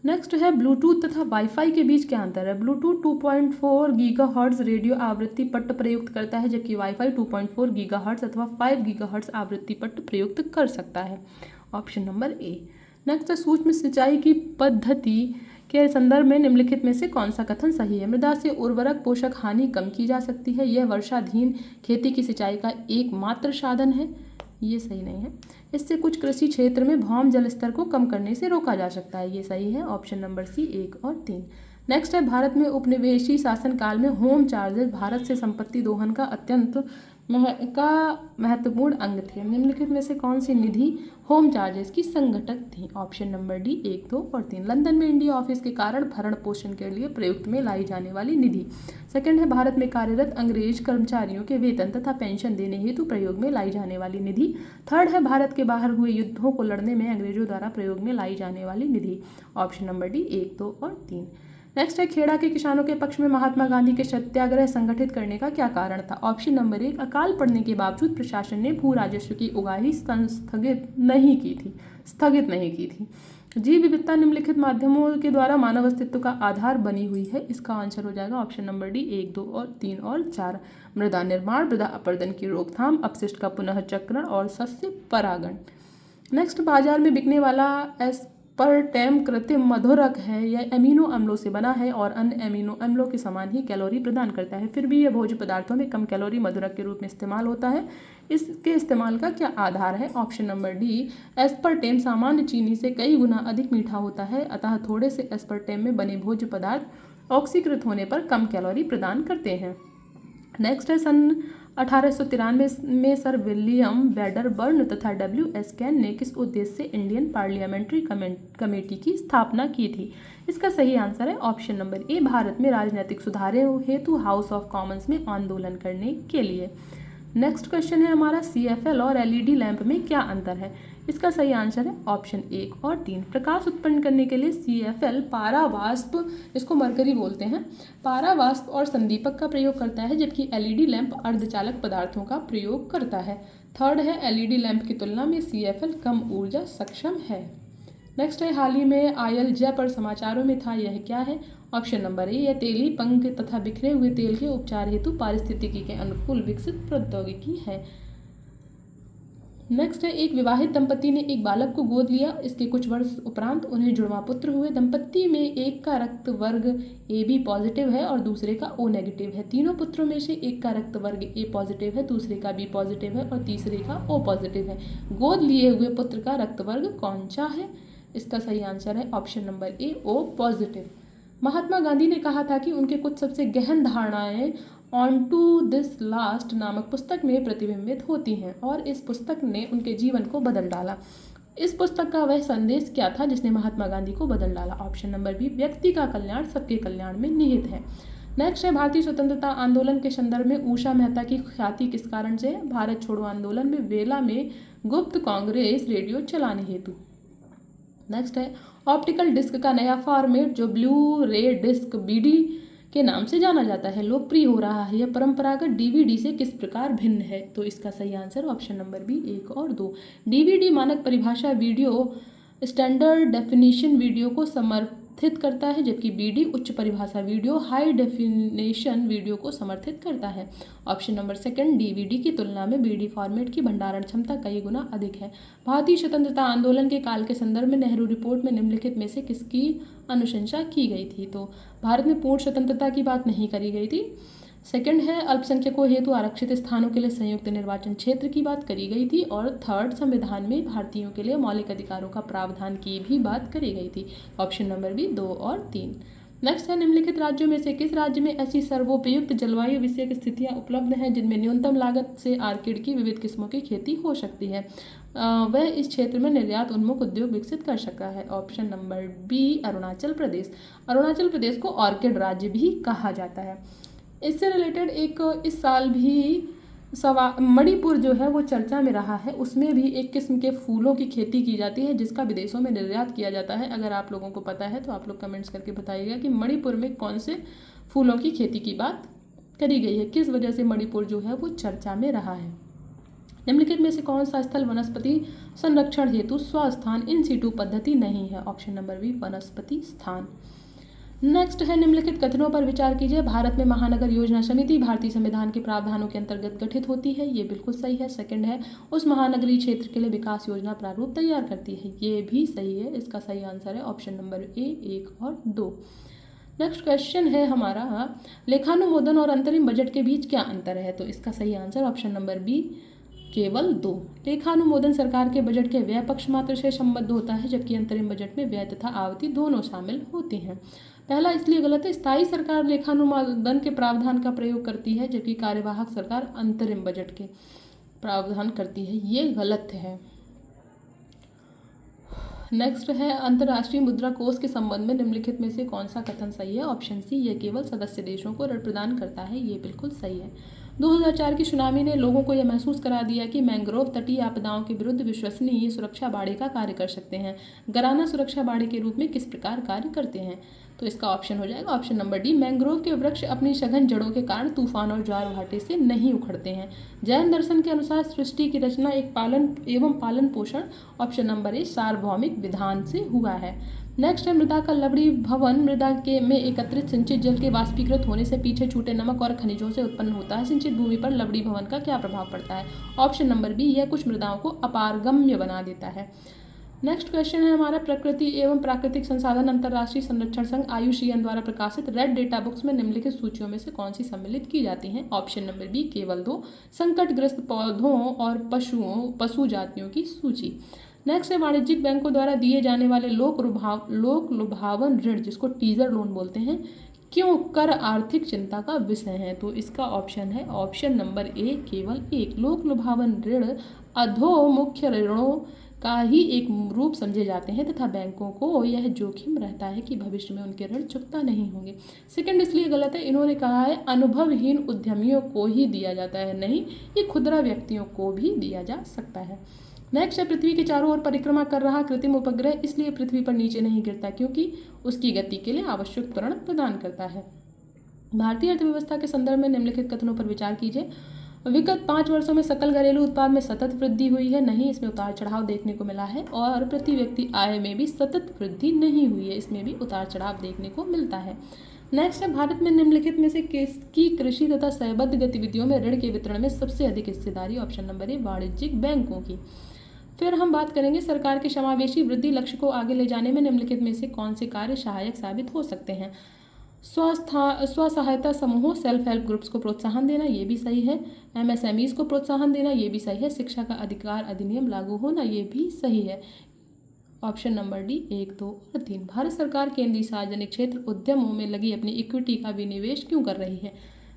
नेक्स्ट है, ब्लूटूथ तथा वाईफाई के बीच क्या अंतर है? ब्लूटूथ 2.4 गीगाहर्ट्ज रेडियो आवृत्ति पट्ट प्रयुक्त करता है, जबकि वाईफाई 2.4 गीगाहर्ट्ज अथवा 5 गीगाहर्ट्ज आवृत्ति पट्ट प्रयुक्त कर सकता है। ऑप्शन नंबर ए। नेक्स्ट है, सूक्ष्म सिंचाई की पद्धति के संदर्भ में निम्नलिखित में से कौन सा कथन सही है? मृदा से उर्वरक पोषक हानि कम की जा सकती है, यह वर्षाधीन खेती की सिंचाई का एकमात्र साधन है, ये सही नहीं है। इससे कुछ कृषि क्षेत्र में भौम जल स्तर को कम करने से रोका जा सकता है, ये सही है। ऑप्शन नंबर सी 1 और 3। नेक्स्ट है, भारत में उपनिवेशी शासन काल में होम चार्जेस भारत से संपत्ति दोहन का अत्यंत महत्वपूर्ण अंग थे। निम्नलिखित में से कौन सी निधि होम चार्जेस की संगठक थी? ऑप्शन नंबर डी 1, 2 और 3। लंदन में इंडिया ऑफिस के कारण भरण पोषण के लिए प्रयुक्त में लाई जाने वाली निधि। सेकंड है, भारत में कार्यरत अंग्रेज कर्मचारियों के वेतन तथा पेंशन देने हेतु प्रयोग में लाई जाने वाली निधि। थर्ड है, भारत के बाहर हुए युद्धों को लड़ने में अंग्रेजों द्वारा प्रयोग में लाई जाने वाली निधि। ऑप्शन नंबर डी 1, 2 और 3। नेक्स्ट है, खेड़ा के किसानों के पक्ष में महात्मा गांधी के सत्याग्रह संगठित करने का क्या कारण था? ऑप्शन नंबर 1, अकाल पड़ने के बावजूद प्रशासन ने भू राजस्व की उगाही स्थगित नहीं की थी। जीव विविधता निम्नलिखित माध्यमों के द्वारा मानव अस्तित्व का आधार बनी हुई है, इसका आंसर हो जाएगा ऑप्शन नंबर डी 1, 2 और 3 और 4। मृदा निर्माण, मृदा अपरदन की रोकथाम, अपशिष्ट का पुनः चक्रण और सस्य परागण। नेक्स्ट, बाजार में बिकने वाला एस्पर्टेम कृत्रिम मधुरक है, यह एमिनो अम्लों से बना है और अन्य एमिनो अम्लों के समान ही कैलोरी प्रदान करता है, फिर भी यह भोज्य पदार्थों में कम कैलोरी मधुरक के रूप में इस्तेमाल होता है। इसके इस्तेमाल का क्या आधार है? ऑप्शन नंबर डी, एस्पर्टेम सामान्य चीनी से कई गुना अधिक मीठा होता है, अतः थोड़े से एस्पर्टेम में बने भोज्य पदार्थ ऑक्सीकृत होने पर कम कैलोरी प्रदान करते हैं। नेक्स्ट है, सन 1893 में सर विलियम वेडरबर्न तथा WS कैन ने किस उद्देश्य से इंडियन पार्लियामेंट्री कमेटी की स्थापना की थी? इसका सही आंसर है ऑप्शन नंबर ए, भारत में राजनीतिक सुधारों हेतु हाउस ऑफ कॉमन्स में आंदोलन करने के लिए। नेक्स्ट क्वेश्चन है हमारा CFL और LED लैंप में क्या अंतर है। इसका सही आंसर है ऑप्शन 1 और 3। प्रकाश उत्पन्न करने के लिए CFL पारावाष्प, इसको मरकरी बोलते हैं, पारावाष्प और संदीपक का प्रयोग करता है, जबकि LED लैंप अर्धचालक पदार्थों का प्रयोग करता है। थर्ड है LED लैंप की तुलना में CFL कम ऊर्जा सक्षम है। नेक्स्ट है हाल ही में आयल जयपुर समाचारों में था, यह क्या है। ऑप्शन नंबर ए, यह तेली पंख तथा बिखरे हुए तेल के उपचार हेतु पारिस्थितिकी के अनुकूल विकसित प्रौद्योगिकी है। नेक्स्ट है एक विवाहित दंपति ने एक बालक को गोद लिया, इसके कुछ वर्ष उपरांत उन्हें जुड़वा पुत्र हुए। दंपति में एक का रक्त वर्ग AB पॉजिटिव है और दूसरे का O नेगेटिव है। तीनों पुत्रों में से एक का रक्त वर्ग A पॉजिटिव है, दूसरे का B पॉजिटिव है और तीसरे का O पॉजिटिव है। गोद लिए हुए पुत्र का रक्त वर्ग कौन सा है। इसका सही आंसर है option number A, O positive. Mahatma Gandhi ने कहा था कि उनके कुछ सबसे गहन धारणाएं ऑन टू दिस लास्ट नामक पुस्तक में प्रतिबिंबित होती हैं और इस पुस्तक ने उनके जीवन को बदल डाला। इस पुस्तक का वह संदेश क्या था जिसने महात्मा गांधी को बदल डाला। ऑप्शन नंबर बी, व्यक्ति का कल्याण सबके कल्याण में निहित है। नेक्स्ट है भारतीय स्वतंत्रता आंदोलन के संदर्भ में उषा मेहता की ख्याति किस कारण से है। भारत छोड़ो आंदोलन में वेला में गुप्त कांग्रेस रेडियो चलाने हेतु। नेक्स्ट है ऑप्टिकल डिस्क का नया फॉर्मेट जो ब्लू रे डिस्क BD के नाम से जाना जाता है लोकप्रिय हो रहा है। यह परंपरागत DVD से किस प्रकार भिन्न है। तो इसका सही आंसर ऑप्शन नंबर बी, 1 और 2। DVD मानक परिभाषा वीडियो स्टैंडर्ड डेफिनेशन वीडियो को समर्थित करता है, जबकि BD उच्च परिभाषा वीडियो हाई डेफिनेशन वीडियो को समर्थित करता है। ऑप्शन नंबर सेकंड, DVD की तुलना में BD फॉर्मेट की भंडारण क्षमता कई गुना अधिक है। भारतीय स्वतंत्रता आंदोलन के काल के संदर्भ में नेहरू रिपोर्ट में निम्नलिखित में से किसकी अनुशंसा की गई थी। तो भारत में पूर्ण स्वतंत्रता की बात नहीं करी गई थी। सेकंड है अल्पसंख्यकों हेतु आरक्षित स्थानों के लिए संयुक्त निर्वाचन क्षेत्र की बात करी गई थी। और थर्ड, संविधान में भारतीयों के लिए मौलिक अधिकारों का प्रावधान की भी बात करी गई थी। ऑप्शन नंबर बी, 2 और 3। नेक्स्ट है निम्नलिखित राज्यों में से किस राज्य में ऐसी सर्वोपयुक्त जलवायु विषयक स्थितियां उपलब्ध हैं जिनमें न्यूनतम लागत से आर्किड की विविध किस्मों की खेती हो सकती है। वह इस क्षेत्र में निर्यात उन्मुख उद्योग विकसित कर सका है। Option number B, Arunachal Pradesh. Arunachal Pradesh को ऑर्किड राज्य भी कहा जाता है। इससे रिलेटेड एक इस साल भी मणिपुर जो है वो चर्चा में रहा है। उसमें भी एक किस्म के फूलों की खेती की जाती है जिसका विदेशों में निर्यात किया जाता है। अगर आप लोगों को पता है तो आप लोग कमेंट्स करके बताइएगा कि मणिपुर में कौन से फूलों की खेती की बात करी गई है, किस वजह से मणिपुर जो है वो चर्चा में रहा है। निम्नलिखित में से कौन सा स्थल वनस्पति संरक्षण हेतु स्वस्थान इन सीटू पद्धति नहीं है। ऑप्शन नंबर बी, वनस्पति स्थान। नेक्स्ट है निम्नलिखित कथनों पर विचार कीजिए। भारत में महानगर योजना समिति भारतीय संविधान के प्रावधानों के अंतर्गत गठित होती है, ये बिल्कुल सही है। सेकंड है उस महानगरीय क्षेत्र के लिए विकास योजना प्रारूप तैयार करती है, ये भी सही है। इसका सही आंसर है ऑप्शन नंबर ए, 1 और 2। नेक्स्ट क्वेश्चन है हमारा, लेखानुमोदन और अंतरिम बजट के बीच क्या अंतर है। तो इसका सही आंसर ऑप्शन नंबर बी, केवल 2। लेखानुमोदन सरकार के बजट के व्यय पक्ष मात्र से संबद्ध होता है, जबकि अंतरिम बजट में व्यय तथा आवती दोनों शामिल होती हैं। पहला इसलिए गलत है, स्थायी सरकार लेखानुमोदन के प्रावधान का प्रयोग करती है जबकि कार्यवाहक सरकार अंतरिम बजट के प्रावधान करती है, ये गलत है। नेक्स्ट है अंतर्राष्ट्रीय मुद्रा कोष के संबंध में निम्नलिखित में से कौन सा कथन सही है। ऑप्शन सी, यह केवल सदस्य देशों को ऋण प्रदान करता है, ये बिल्कुल सही है। 2004 की सुनामी ने लोगों को यह महसूस करा दिया कि मैंग्रोव तटीय आपदाओं के विरुद्ध विश्वसनीय सुरक्षा बाड़े का कार्य कर सकते हैं। गराना सुरक्षा बाड़े के रूप में किस प्रकार कार्य करते हैं। तो इसका ऑप्शन हो जाएगा ऑप्शन नंबर डी, मैंग्रोव के वृक्ष अपनी सघन जड़ों के कारण तूफान और ज्वार भाटे से नहीं उखड़ते हैं। जैन दर्शन के अनुसार सृष्टि की रचना एक पालन पोषण ऑप्शन नंबर ए, सार्वभौमिक विधान से हुआ है। नेक्स्ट है मृदा का लवणी भवन मृदा के में एकत्रित सिंचित जल के वाष्पीकृत होने से पीछे छूटे नमक और खनिजों से उत्पन्न होता है। सिंचित भूमि पर लवणी भवन का क्या प्रभाव पड़ता है। ऑप्शन नंबर बी, यह कुछ मृदाओं को अपारगम्य बना देता है। नेक्स्ट क्वेश्चन है हमारा, प्रकृति एवं प्राकृतिक संसाधन अंतर्राष्ट्रीय संरक्षण संघ IUCN द्वारा प्रकाशित रेड डेटा बुक्स में निम्नलिखित सूचियों में से कौन सी सम्मिलित की जाती हैं। ऑप्शन नंबर बी, केवल 2, संकटग्रस्त पौधों और पशु जातियों की सूची। नेक्स्ट है वाणिज्यिक बैंकों द्वारा दिए जाने वाले लोक लुभावन ऋण जिसको टीजर लोन बोलते हैं क्यों कर आर्थिक चिंता का विषय है। तो इसका ऑप्शन है ऑप्शन नंबर ए, केवल 1। लोक लुभावन ऋण अधोमुख्य ऋणों का ही एक रूप समझे जाते हैं तथा बैंकों को यह जोखिम रहता है कि भविष्य में उनके ऋण चुकता नहीं होंगे। सेकंड इसलिए गलत है, इन्होंने कहा है अनुभवहीन उद्यमियों को ही दिया जाता है, नहीं, ये खुदरा व्यक्तियों को भी दिया जा सकता है। नेक्स्ट है, पृथ्वी के चारों ओर परिक्रमा कर रहा कृत्रिम उपग्रह इसलिए पृथ्वी पर नीचे नहीं गिरता क्योंकि उसकी गति के लिए आवश्यक त्वरण प्रदान करता है। भारतीय अर्थव्यवस्था के संदर्भ में निम्नलिखित कथनों पर विचार कीजिए। विगत 5 वर्षों में सकल घरेलू उत्पाद में सतत वृद्धि हुई है, नहीं, इसमें उतार चढ़ाव देखने को मिला है। और प्रति व्यक्ति आय में भी सतत वृद्धि नहीं हुई है, इसमें भी उतार चढ़ाव देखने को मिलता है। नेक्स्ट है, भारत में निम्नलिखित में से किसकी कृषि तथा सहबद्ध गतिविधियों में ऋण के वितरण में सबसे अधिक हिस्सेदारी? ऑप्शन नंबर ए, वाणिज्यिक बैंकों की। फिर हम बात करेंगे सरकार के समावेशी वृद्धि लक्ष्य को आगे ले जाने में निम्नलिखित में से कौन से कार्य सहायक साबित हो सकते हैं? स्व सहायता समूहों सेल्फ हेल्प ग्रुप्स को प्रोत्साहन देना, ये भी सही है। एमएसएमईज को प्रोत्साहन देना, ये भी सही है। शिक्षा का अधिकार अधिनियम लागू होना, ये भी सही है। ऑप्शन नंबर डी 1, 2 और 3। भारत सरकार केंद्रीय सार्वजनिक क्षेत्र उद्यमों में लगी अपनी इक्विटी का विनिवेश क्यों कर रही है?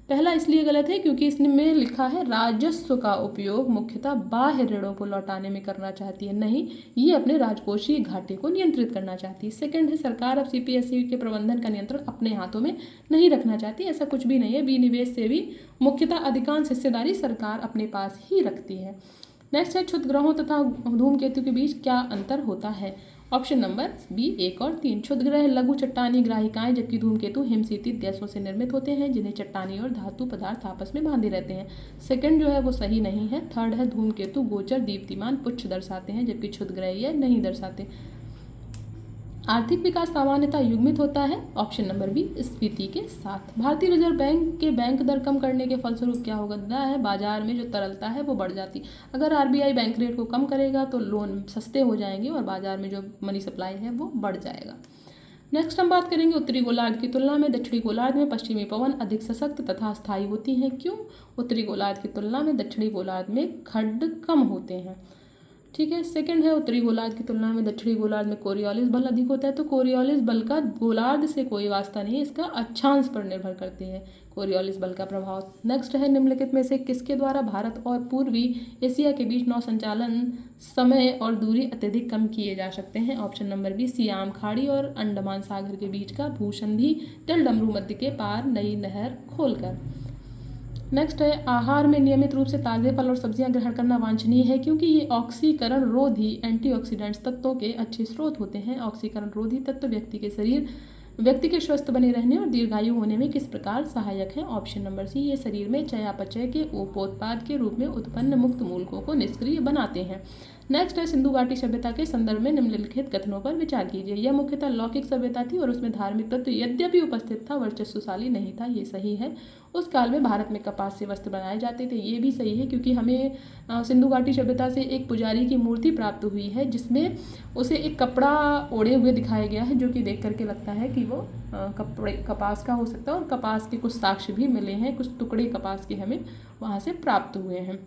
पहला इसलिए गलत है क्योंकि इसमें लिखा है राजस्व का उपयोग मुख्यतः बाह्य ऋणों को लौटाने में करना चाहती है, नहीं, ये अपने राजकोषीय घाटे को नियंत्रित करना चाहती है। सेकंड है, सरकार अब सीपीएसई के प्रबंधन का नियंत्रण अपने हाथों में नहीं रखना चाहती, ऐसा कुछ भी नहीं है। विनिवेश से भी मुख्यतः अधिकांश हिस्सेदारी सरकार अपने पास ही रखती है। नेक्स्ट है, क्षुद्र ग्रहों तथा धूमकेतु के बीच क्या अंतर होता है? ऑप्शन नंबर बी 1 और 3। क्षुद्र ग्रह लघु चट्टानी ग्राहिकाएं जबकि धूमकेतु हिमशीतित गैसों से निर्मित होते हैं जिन्हें चट्टानी और धातु पदार्थ आपस में बांधे रहते हैं। सेकंड जो है वो सही नहीं है। थर्ड है, धूमकेतु गोचर दीप्तिमान पुच्छ दर्शाते हैं जबकि क्षुद्र ग्रह ये नहीं दर्शाते। आर्थिक विकास सामान्यतः युग्मित होता है। ऑप्शन नंबर बी स्फीति के साथ। भारतीय रिजर्व बैंक के बैंक दर कम करने के फलस्वरूप क्या होगा है? बाजार में जो तरलता है वो बढ़ जाती। अगर आरबीआई बैंक रेट को कम करेगा तो लोन सस्ते हो जाएंगे और बाजार में जो मनी सप्लाई है वो बढ़ जाएगा। नेक्स्ट हम बात करेंगे उत्तरी गोलार्ध की तुलना में दक्षिणी गोलार्ध में पश्चिमी पवन अधिक सशक्त तथा स्थायी होती हैं। क्यों? उत्तरी गोलार्ध की तुलना में दक्षिणी गोलार्ध में खड्ड कम होते हैं। ठीक है। सेकंड है, उत्तरी गोलार्ध की तुलना में दक्षिणी गोलार्ध में कोरियोलिस बल अधिक होता है। तो कोरियोलिस बल का गोलार्ध से कोई वास्ता नहीं है, इसका अक्षांश पर निर्भर करते हैं कोरियोलिस बल का प्रभाव। नेक्स्ट है, निम्नलिखित में से किसके द्वारा भारत और पूर्वी एशिया के बीच नौ संचालन समय और दूरी अत्यधिक कम किए जा सकते हैं? ऑप्शन नंबर बी सियाम खाड़ी और अंडमान सागर के बीच का भूसंधि तिल डमरू मध्य के पार नई नहर खोलकर। नेक्स्ट है, आहार में नियमित रूप से ताज़े फल और सब्जियां ग्रहण करना वांछनीय है क्योंकि ये ऑक्सीकरण रोधी एंटीऑक्सीडेंट्स तत्वों के अच्छे स्रोत होते हैं। ऑक्सीकरण रोधी तत्व व्यक्ति के स्वस्थ बने रहने और दीर्घायु होने में किस प्रकार सहायक है? ऑप्शन नंबर सी, ये शरीर में चयापचय के उपोत्पाद के रूप में उत्पन्न मुक्त मूलकों को निष्क्रिय बनाते हैं। नेक्स्ट है, सिंधु घाटी सभ्यता के संदर्भ में निम्नलिखित कथनों पर विचार कीजिए। यह मुख्यतः लौकिक सभ्यता थी और उसमें धार्मिक तत्व यद्यपि उपस्थित था वर्चस्वशाली नहीं था, ये सही है। उस काल में भारत में कपास से वस्त्र बनाए जाते थे, ये भी सही है क्योंकि हमें सिंधु घाटी सभ्यता से एक पुजारी की मूर्ति प्राप्त हुई है जिसमें उसे एक कपड़ा ओढ़े हुए दिखाया गया है जो कि देख करके लगता है कि वो कपास का हो सकता है और कपास के कुछ साक्ष्य भी मिले हैं, कुछ टुकड़े कपास के हमें वहाँ से प्राप्त हुए हैं।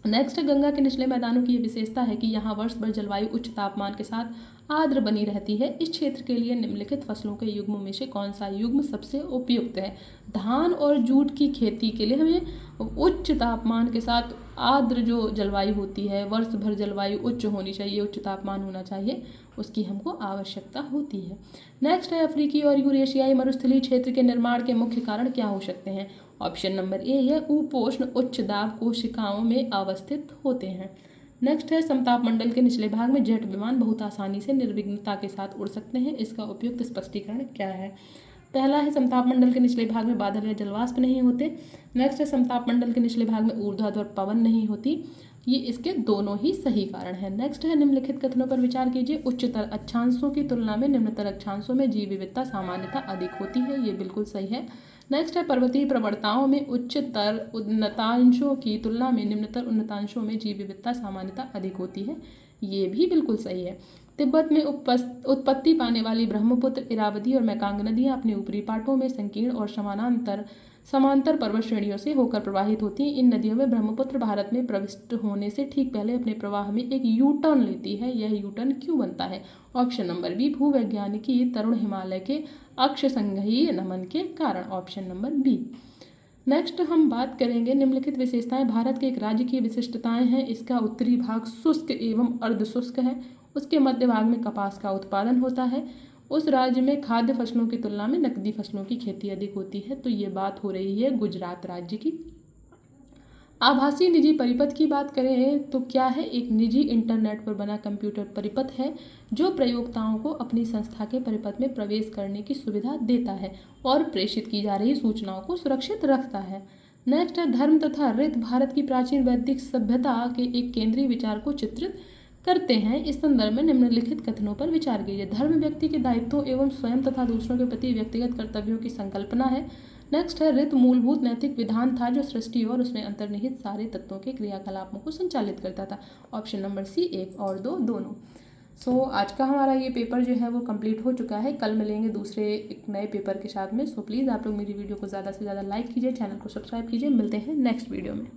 नेक्स्ट, गंगा के निचले मैदानों की यह विशेषता है कि यहाँ वर्ष भर जलवायु उच्च तापमान के साथ आर्द्र बनी रहती है। इस क्षेत्र के लिए निम्नलिखित फसलों के युग्मों में से कौन सा युग्म सबसे उपयुक्त है? धान और जूट की खेती के लिए हमें उच्च तापमान के साथ आर्द्र जो जलवायु होती है, वर्ष भर जलवायु उच्च होनी चाहिए, उच्च तापमान होना चाहिए, उसकी हमको आवश्यकता होती है। नेक्स्ट है, अफ्रीकी और यूरेशियाई मरुस्थलीय क्षेत्र के निर्माण के मुख्य कारण क्या हो सकते हैं? ऑप्शन नंबर ए, यह उपोष्ण उच्च दाब कोशिकाओं में अवस्थित होते हैं। नेक्स्ट है, समताप मंडल के निचले भाग में जेट विमान बहुत आसानी से निर्विघ्नता के साथ उड़ सकते हैं, इसका उपयुक्त स्पष्टीकरण क्या है? पहला है, समताप मंडल के निचले भाग में बादल या जलवाष्प नहीं होते। नेक्स्ट है, समताप मंडल के निचले भाग में ऊर्ध्वाधर पवन नहीं होती, ये इसके दोनों ही सही कारण हैं। नेक्स्ट है, निम्नलिखित कथनों पर विचार कीजिए। उच्चतर अक्षांशों की तुलना में निम्नतर अक्षांशों में जीव विविधता सामान्यतः अधिक होती है, ये बिल्कुल सही है। नेक्स्ट है, पर्वतीय प्रवणताओं में उच्चतर उन्नतांशों की तुलना में निम्नतर उन्नतांशों में जीव विविधता सामान्यतः अधिक होती है, ये भी बिल्कुल सही है। तिब्बत में उत्पत्ति पाने वाली ब्रह्मपुत्र, इरावती और मैकांग नदियाँ अपने ऊपरी पाटों में संकीर्ण और समांतर पर्वत श्रेणियों से होकर प्रवाहित होती हैं। इन नदियों में ब्रह्मपुत्र भारत में प्रविष्ट होने से ठीक पहले अपने प्रवाह में एक यू टर्न लेती है। यह यू टर्न क्यों बनता है? ऑप्शन नंबर बी, भूवैज्ञानिकी तरुण हिमालय के अक्ष संघीय नमन के कारण। Option number B. नेक्स्ट हम बात करेंगे निम्नलिखित विशेषताएं भारत के एक राज्य की विशिष्टताएं हैं। इसका उत्तरी भाग शुष्क एवं अर्धशुष्क है। उसके मध्य भाग में कपास का उत्पादन होता है। उस राज्य में खाद्य फसलों की तुलना में नकदी फसलों की खेती अधिक होती है। तो ये बात हो रही है गुजरात राज्य की। आभासी निजी परिपथ की बात करें तो क्या है, एक निजी इंटरनेट पर बना कंप्यूटर परिपथ है जो प्रयोक्ताओं को अपनी संस्था के परिपथ में प्रवेश करने की सुविधा देता है और प्रेषित की जा रही सूचनाओं को सुरक्षित रखता है। नेक्स्ट है धर्म तथा रीत भारत की प्राचीन वैदिक सभ्यता के एक केंद्रीय विचार को चित्रित करते हैं। इस संदर्भ में निम्नलिखित कथनों पर विचार कीजिए। धर्म व्यक्ति के दायित्वों एवं स्वयं तथा दूसरों के प्रति व्यक्तिगत कर्तव्यों की संकल्पना है। नेक्स्ट है ऋत मूलभूत नैतिक विधान था जो सृष्टि और उसमें अंतर्निहित सारे तत्वों के क्रियाकलापों को संचालित करता था। ऑप्शन नंबर सी 1 और 2 दोनों। सो आज का हमारा ये पेपर जो है वो कंप्लीट हो चुका है। कल मिलेंगे दूसरे एक नए पेपर के साथ में। सो प्लीज़ आप लोग मेरी वीडियो को ज़्यादा से ज़्यादा लाइक कीजिए, चैनल को सब्सक्राइब कीजिए। मिलते हैं नेक्स्ट वीडियो में।